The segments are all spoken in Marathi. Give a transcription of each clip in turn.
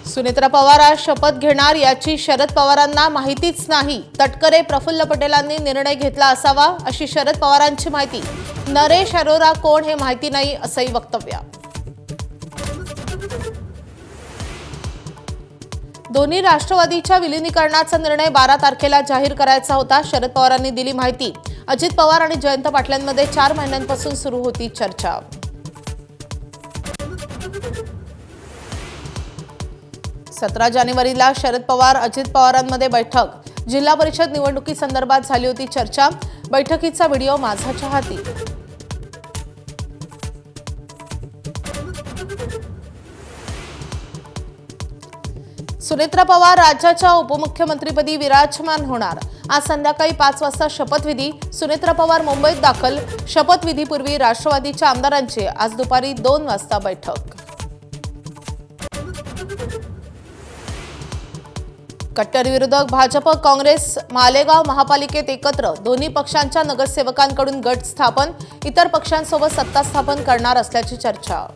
सुनेत्रा पवार आज शपथ घेणार याची शरद पवारांना माहितीच नाही. तटकरे प्रफुल्ल पटेलांनी निर्णय घेतला असावा अशी शरद पवारांची माहिती. नरेश अरोरा कोण हे माहिती नाही असंही वक्तव्य. दोन्ही राष्ट्रवादीच्या विलीनीकरणाचा निर्णय 12 तारखेला जाहीर करायचा होता. शरद पवारांनी दिली माहिती. अजित पवार आणि जयंत पाटलांमध्ये 4 महिन्यांपासून सुरू होती चर्चा. 17 जानेवारीला शरद पवार अजित पवारांमध्ये बैठक. जिल्हा परिषद निवडणुकीसंदर्भात झाली होती चर्चा. बैठकीचा व्हिडिओ माझ्या हाती. सुनेत्रा पवार राज्याच्या उपमुख्यमंत्रीपदी विराजमान होणार. आज संध्याकाळी 5 वाजता शपथविधी. सुनेत्रा पवार मुंबईत दाखल. शपथविधीपूर्वी राष्ट्रवादीच्या आमदारांची आज दुपारी 2 वाजता बैठक. कट्टर विरोधक भाजप काँग्रेस मालेगाव महापालिकेत एकत्र. दोन्ही पक्षांच्या नगरसेवकांकडून गट स्थापन. इतर पक्षांसोबत सत्ता स्थापन करणार असल्याची चर्चा.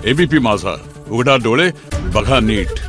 एबीपी माझा, उघडा डोळे बघा नीट.